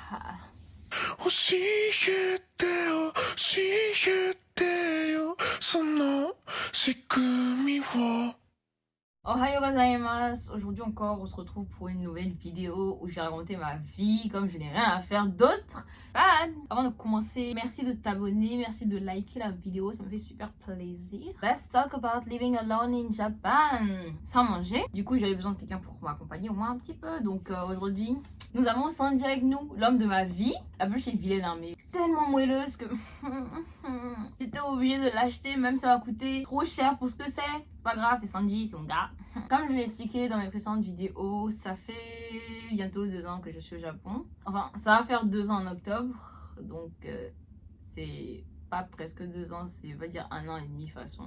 教えてよ教えてよその仕組みを Ohayo gozaimasu. Aujourd'hui encore, on se retrouve pour une nouvelle vidéo où je vais raconter ma vie comme je n'ai rien à faire d'autre. Avant de commencer, merci de t'abonner, merci de liker la vidéo, ça me fait super plaisir. Let's talk about living alone in Japan. Sans manger. Du coup, j'avais besoin de quelqu'un pour m'accompagner au moins un petit peu. Donc aujourd'hui, nous avons Sandy avec nous, l'homme de ma vie. La bûche est vilaine, hein, mais tellement moelleuse que j'étais obligée de l'acheter, même ça va coûter trop cher pour ce que c'est. Pas grave, c'est Sandy, c'est mon gars. Comme je l'ai expliqué dans mes précédentes vidéos, ça fait bientôt 2 ans que je suis au Japon. Enfin, ça va faire 2 ans en octobre, donc c'est pas presque 2 ans, c'est on va dire 1 an et demi façon.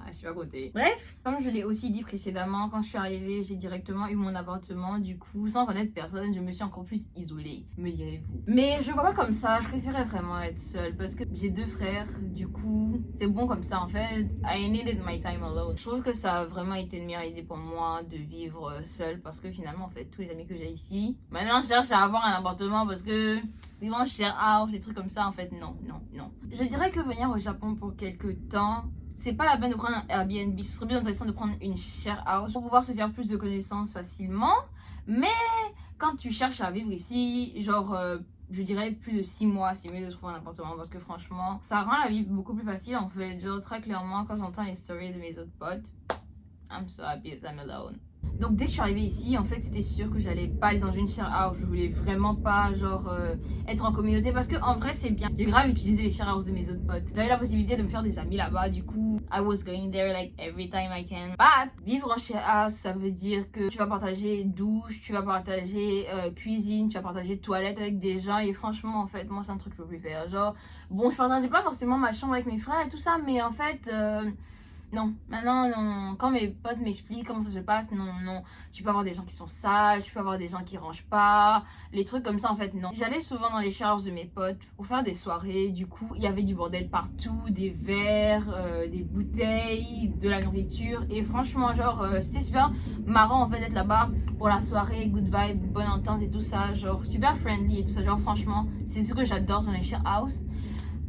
Je suis à côté. Bref, comme je l'ai aussi dit précédemment, quand je suis arrivée, j'ai directement eu mon appartement. Du coup, sans connaître personne, je me suis encore plus isolée, me direz-vous. Mais je le vois pas comme ça, je préférais vraiment être seule parce que j'ai 2 frères. Du coup, c'est bon comme ça en fait. I needed my time alone. Je trouve que ça a vraiment été une meilleure idée pour moi de vivre seule parce que finalement, en fait, tous les amis que j'ai ici, maintenant je cherche à avoir un appartement parce que vivant share house, des trucs comme ça, en fait, non. Je dirais que venir au Japon pour quelques temps, c'est pas la peine de prendre un Airbnb, ce serait plus intéressant de prendre une share house pour pouvoir se faire plus de connaissances facilement. Mais quand tu cherches à vivre ici, genre je dirais plus de 6 mois, c'est mieux de trouver un appartement parce que franchement, ça rend la vie beaucoup plus facile en fait. Genre très clairement, quand j'entends les stories de mes autres potes, I'm so happy that I'm alone. Donc dès que je suis arrivée ici, en fait, c'était sûr que j'allais pas aller dans une share house. Je voulais vraiment pas, genre, être en communauté parce que en vrai, c'est bien. J'ai grave utilisé les share house de mes autres potes. J'avais la possibilité de me faire des amis là-bas. Du coup, I was going there like every time I can. But vivre en share house, ça veut dire que tu vas partager douche, tu vas partager cuisine, tu vas partager toilette avec des gens. Et franchement, en fait, moi, c'est un truc que je peux plus faire. Genre, bon, je partageais pas forcément ma chambre avec mes frères et tout ça, mais en fait. Non, maintenant, non. Quand mes potes m'expliquent comment ça se passe, non. Tu peux avoir des gens qui sont sales, tu peux avoir des gens qui rangent pas, les trucs comme ça, en fait, non. J'allais souvent dans les charges de mes potes pour faire des soirées. Du coup, il y avait du bordel partout, des verres, des bouteilles, de la nourriture. Et franchement, genre, c'était super marrant, en fait, d'être là-bas pour la soirée, good vibe, bonne entente et tout ça. Genre, super friendly et tout ça. Genre, franchement, c'est ce que j'adore dans les share house.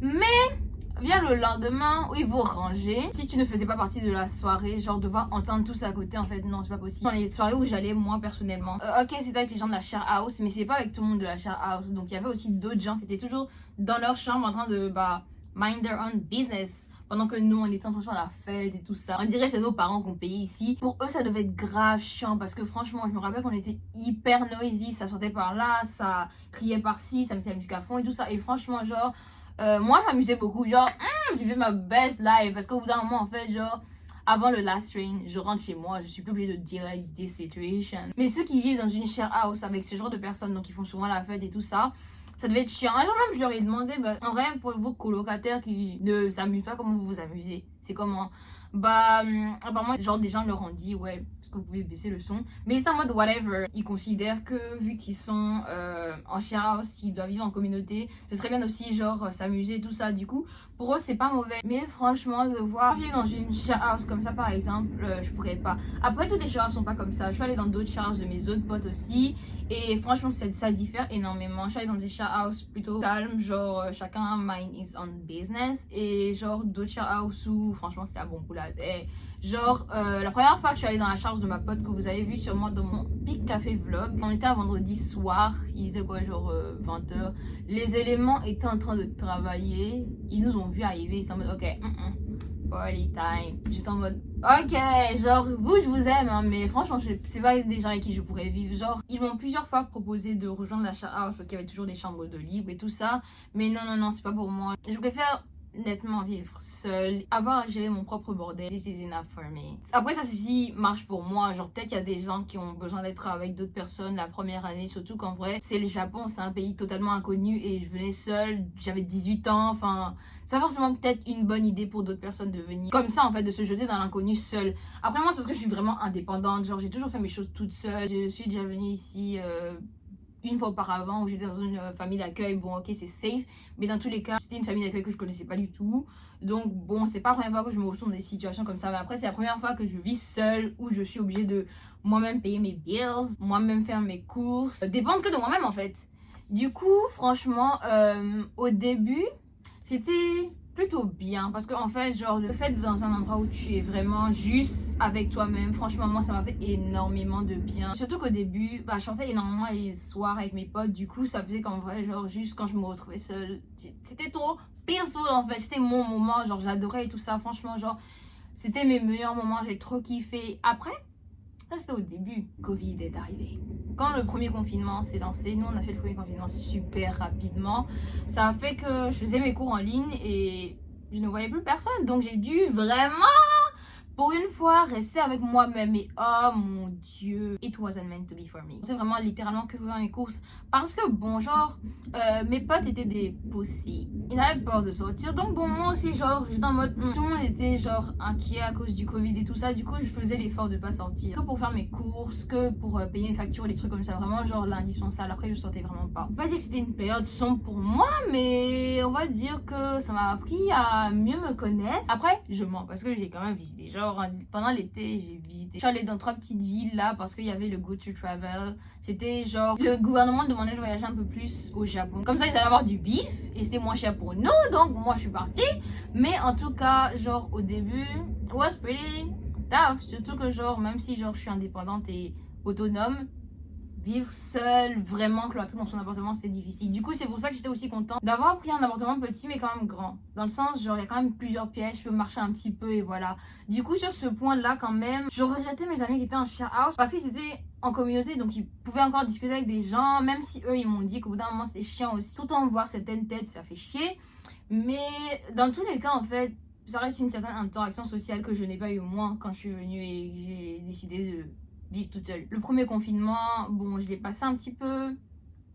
Mais vient le lendemain où il faut ranger. Si tu ne faisais pas partie de la soirée, genre devoir entendre tout ça à côté, en fait, non, c'est pas possible. Dans les soirées où j'allais, moi, personnellement, ok, c'était avec les gens de la share house, mais c'est pas avec tout le monde de la share house. Donc, il y avait aussi d'autres gens qui étaient toujours dans leur chambre en train de, mind their own business. Pendant que nous, on était en train de faire la fête et tout ça. On dirait que c'est nos parents qu'on payait ici. Pour eux, ça devait être grave chiant parce que franchement, je me rappelle qu'on était hyper noisy. Ça sortait par là, ça criait par-ci, ça mettait la musique à fond et tout ça. Et franchement, genre, moi, je m'amusais beaucoup. Genre, j'ai fait ma best life. Parce qu'au bout d'un moment, en fait, genre, avant le last train, je rentre chez moi. Je suis plus obligée de deal avec des situations. Mais ceux qui vivent dans une share house avec ce genre de personnes, donc ils font souvent la fête et tout ça, ça devait être chiant. Un jour même, je leur ai demandé, en vrai, pour vos colocataires qui ne s'amusent pas, comment vous vous amusez? C'est comment? Apparemment, genre, des gens leur ont dit, ouais, parce que vous pouvez baisser le son. Mais c'est en mode whatever. Ils considèrent que, vu qu'ils sont en share house, ils doivent vivre en communauté. Ce serait bien aussi, genre, s'amuser, tout ça. Du coup, pour eux, c'est pas mauvais. Mais franchement, de voir vivre dans une share house comme ça, par exemple, je pourrais pas. Après, toutes les share houses sont pas comme ça. Je suis allée dans d'autres share houses de mes autres potes aussi. Et franchement, ça diffère énormément. Je suis allée dans des share house plutôt calmes, genre chacun mind his own business. Et genre d'autres share house où franchement c'était à bon coup là. Et genre la première fois que je suis allée dans la charge de ma pote que vous avez vu sûrement dans mon Big Café Vlog, on était un vendredi soir, il était quoi genre 20h. Les éléments étaient en train de travailler, ils nous ont vu arriver, ils étaient en mode ok, party time. J'étais en mode ok, genre vous je vous aime hein, mais franchement c'est pas des gens avec qui je pourrais vivre. Genre ils m'ont plusieurs fois proposé de rejoindre la share house parce qu'il y avait toujours des chambres de libre et tout ça, mais non c'est pas pour moi. Je préfère nettement vivre seule, avoir à gérer mon propre bordel. This is enough for me. Après ça ceci marche pour moi, genre peut-être il y a des gens qui ont besoin d'être avec d'autres personnes la première année, surtout qu'en vrai c'est le Japon, c'est un pays totalement inconnu et je venais seule, j'avais 18 ans, enfin c'est pas forcément peut-être une bonne idée pour d'autres personnes de venir comme ça en fait, de se jeter dans l'inconnu seule. Après moi c'est parce que je suis vraiment indépendante, genre j'ai toujours fait mes choses toute seule. Je suis déjà venue ici une fois auparavant où j'étais dans une famille d'accueil. Bon ok c'est safe, mais dans tous les cas c'était une famille d'accueil que je connaissais pas du tout, donc bon c'est pas la première fois que je me retrouve dans des situations comme ça, mais après c'est la première fois que je vis seule où je suis obligée de moi-même payer mes bills, moi-même faire mes courses, dépendre que de moi-même en fait. Du coup, franchement, au début, c'était plutôt bien parce que en fait, genre, le fait d'être dans un endroit où tu es vraiment juste avec toi-même, franchement, moi, ça m'a fait énormément de bien. Surtout qu'au début, je sortais énormément les soirs avec mes potes, du coup, ça faisait qu'en vrai, genre, juste quand je me retrouvais seule, c'était trop peaceful en fait, c'était mon moment, genre, j'adorais et tout ça, franchement, genre, c'était mes meilleurs moments, j'ai trop kiffé. Après, ça c'était au début, Covid est arrivé. Quand le premier confinement s'est lancé, nous on a fait le premier confinement super rapidement. Ça a fait que je faisais mes cours en ligne et je ne voyais plus personne. Donc j'ai dû vraiment, pour une fois, rester avec moi-même. Et oh mon dieu, it wasn't meant to be for me. C'était vraiment littéralement que faire mes courses. Parce que bon, genre, mes potes étaient des pussy. Ils avaient peur de sortir. Donc bon, moi aussi, genre, j'étais en mode, tout le monde était genre inquiet à cause du Covid et tout ça. Du coup, je faisais l'effort de pas sortir. Que pour faire mes courses, que pour payer mes factures, les trucs comme ça. Vraiment, genre, l'indispensable. Après, je sortais vraiment pas. On va pas dire que c'était une période sombre pour moi, mais on va dire que ça m'a appris à mieux me connaître. Après, je mens parce que j'ai quand même visité. Genre, pendant l'été, j'ai visité. Je suis allée dans 3 petites villes là parce qu'il y avait le Go to Travel. C'était genre, le gouvernement demandait de voyager un peu plus au Japon. Comme ça, ils allaient avoir du bif et c'était moins cher pour nous. Donc, moi, je suis partie. Mais en tout cas, genre, au début, it was pretty tough. Surtout que, genre, même si genre, je suis indépendante et autonome, vivre seule, vraiment cloîtrée dans son appartement, c'était difficile. Du coup, c'est pour ça que j'étais aussi contente d'avoir pris un appartement petit mais quand même grand. Dans le sens, genre, il y a quand même plusieurs pièces, je peux marcher un petit peu et voilà. Du coup, sur ce point-là, quand même, je regrettais mes amis qui étaient en share house parce qu'ils étaient en communauté, donc ils pouvaient encore discuter avec des gens, même si eux, ils m'ont dit qu'au bout d'un moment, c'était chiant aussi. Tout en voir certaines têtes, ça fait chier. Mais dans tous les cas, en fait, ça reste une certaine interaction sociale que je n'ai pas eu moi quand je suis venue et que j'ai décidé de vivre toute seule. Le premier confinement, bon, je l'ai passé un petit peu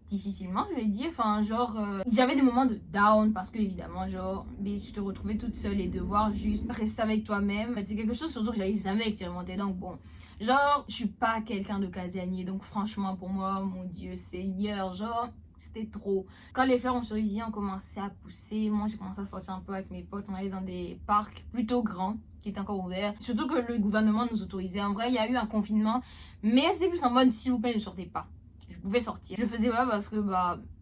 difficilement, je vais dire. Enfin, genre, j'avais des moments de down parce que, évidemment, genre, mais je te retrouvais toute seule et devoir juste rester avec toi-même. C'est quelque chose surtout que j'avais jamais expérimenté. Donc, bon, genre, je suis pas quelqu'un de casanier. Donc, franchement, pour moi, mon Dieu, Seigneur, genre, c'était trop. Quand les fleurs en cerisier ont commencé à pousser, moi j'ai commencé à sortir un peu avec mes potes. On allait dans des parcs plutôt grands qui étaient encore ouverts. Surtout que le gouvernement nous autorisait. En vrai, il y a eu un confinement, mais c'était plus en mode s'il vous plaît, ne sortez pas. Je pouvais sortir. Je le faisais pas parce que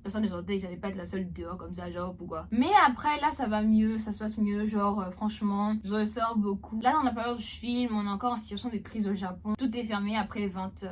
personne ne sortait, j'allais pas être la seule dehors comme ça, genre pourquoi. Mais après là ça va mieux, ça se passe mieux, genre franchement, je ressors beaucoup. Là dans la période où je filme, on est encore en situation de crise au Japon. Tout est fermé après 20h.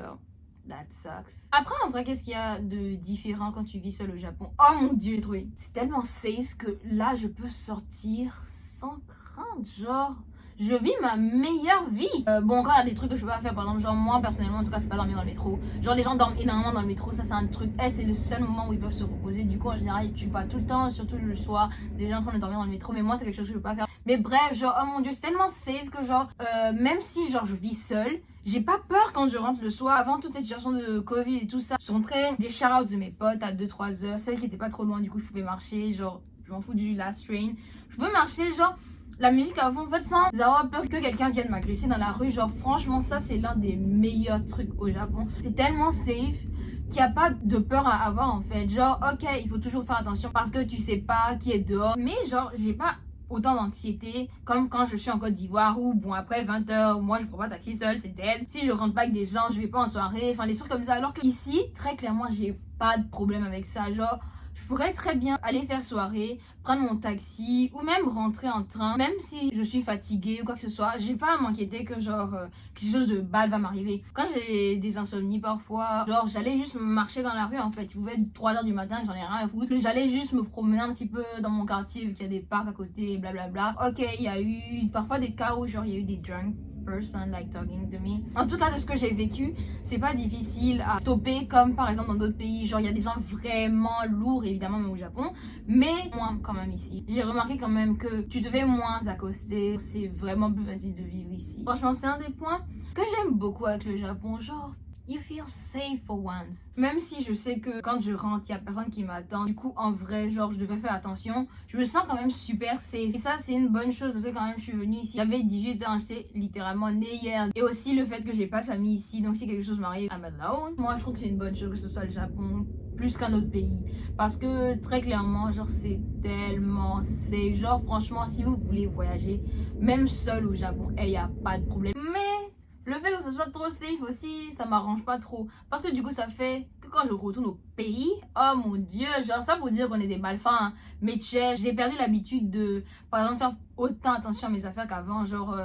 That sucks. Après, en vrai, qu'est-ce qu'il y a de différent quand tu vis seul au Japon? Oh mon dieu, oui. C'est tellement safe que là, je peux sortir sans crainte. Genre, je vis ma meilleure vie. Bon, encore, il y a des trucs que je peux pas faire. Par exemple, genre, moi, personnellement, en tout cas, je peux pas dormir dans le métro. Genre, les gens dorment énormément dans le métro. Ça, c'est un truc. C'est le seul moment où ils peuvent se reposer. Du coup, en général, tu vois tout le temps, surtout le soir, des gens en train de dormir dans le métro. Mais moi, c'est quelque chose que je peux pas faire. Mais bref, genre, oh mon dieu, c'est tellement safe que, genre, même si, genre, je vis seule, j'ai pas peur quand je rentre le soir. Avant toute cette situation de Covid et tout ça, je rentrais des shout-outs de mes potes à 2-3 heures. Celles qui étaient pas trop loin, du coup, je pouvais marcher. Genre, je m'en fous du last train. Je pouvais marcher, genre, la musique à fond, en fait, sans avoir peur que quelqu'un vienne m'agresser dans la rue. Genre, franchement, ça, c'est l'un des meilleurs trucs au Japon. C'est tellement safe qu'il n'y a pas de peur à avoir, en fait. Genre, ok, il faut toujours faire attention parce que tu sais pas qui est dehors. Mais, genre, j'ai pas autant d'anxiété comme quand je suis en Côte d'Ivoire où bon après 20h moi je prends pas taxi seul, c'est dead. Si je rentre pas avec des gens, je vais pas en soirée, enfin des trucs comme ça. Alors que ici très clairement j'ai pas de problème avec ça. Genre je pourrais très bien aller faire soirée, prendre mon taxi ou même rentrer en train. Même si je suis fatiguée ou quoi que ce soit, j'ai pas à m'inquiéter que genre quelque chose de bad va m'arriver. Quand j'ai des insomnies parfois, genre j'allais juste marcher dans la rue en fait. Il pouvait être 3h du matin, j'en ai rien à foutre. J'allais juste me promener un petit peu dans mon quartier vu qu'il y a des parcs à côté, blablabla. Ok, il y a eu parfois des cas où genre il y a eu des drunk person like talking to me. En tout cas, de ce que j'ai vécu, c'est pas difficile à stopper comme par exemple dans d'autres pays. Genre, il y a des gens vraiment lourds, évidemment, même au Japon, mais moins quand même ici. J'ai remarqué quand même que tu devais moins accoster. C'est vraiment plus facile de vivre ici. Franchement, c'est un des points que j'aime beaucoup avec le Japon. Genre, you feel safe for once. Même si je sais que quand je rentre, il y a personne qui m'attend. Du coup, en vrai, genre, je devais faire attention. Je me sens quand même super safe. Et ça, c'est une bonne chose parce que quand même, je suis venue ici. J'avais 18 ans, j'étais littéralement née hier. Et aussi le fait que j'ai pas de famille ici. Donc, si quelque chose m'arrive, I'm alone. Moi, je trouve que c'est une bonne chose que ce soit le Japon plus qu'un autre pays. Parce que très clairement, genre, c'est tellement safe. Genre, franchement, si vous voulez voyager, même seul au Japon, il n'y a pas de problème. Mais Le fait que ce soit trop safe aussi, ça m'arrange pas trop. Parce que du coup, ça fait que quand je retourne au pays, oh mon dieu, genre ça pour dire qu'on est des malfrats, hein. Mais j'ai perdu l'habitude de, par exemple, faire autant attention à mes affaires qu'avant. Genre,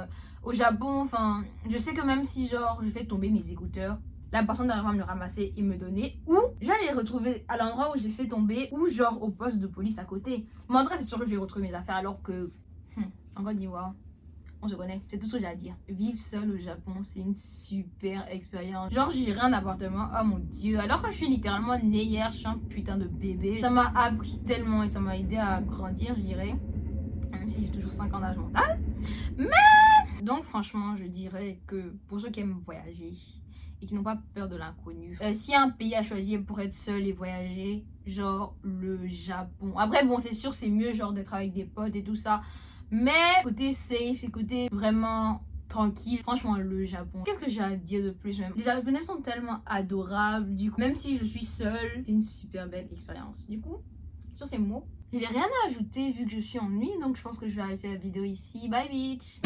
au Japon, enfin, je sais que même si, genre, je fais tomber mes écouteurs, la personne arrive à me le ramasser et me donner, ou j'allais les retrouver à l'endroit où j'ai fait tomber, ou genre au poste de police à côté. Mais en tout cas, c'est sûr que je vais retrouver mes affaires alors que, en Côte d'Ivoire, on se connaît, c'est tout ce que j'ai à dire. Vivre seul au Japon, c'est une super expérience. Genre, j'ai un appartement, oh mon dieu. Alors que je suis littéralement née hier, je suis un putain de bébé. Ça m'a appris tellement et ça m'a aidé à grandir, je dirais. Même si j'ai toujours 5 ans d'âge mental. Mais donc, franchement, je dirais que pour ceux qui aiment voyager et qui n'ont pas peur de l'inconnu, s'il y a un pays à choisir pour être seul et voyager, genre le Japon. Après, bon, c'est sûr, c'est mieux genre d'être avec des potes et tout ça. Mais côté safe et côté vraiment tranquille, franchement le Japon. Qu'est-ce que j'ai à dire de plus même? Les Japonais sont tellement adorables, du coup même si je suis seule, c'est une super belle expérience. Du coup, sur ces mots, j'ai rien à ajouter vu que je suis en nuit, donc je pense que je vais arrêter la vidéo ici. Bye bitch.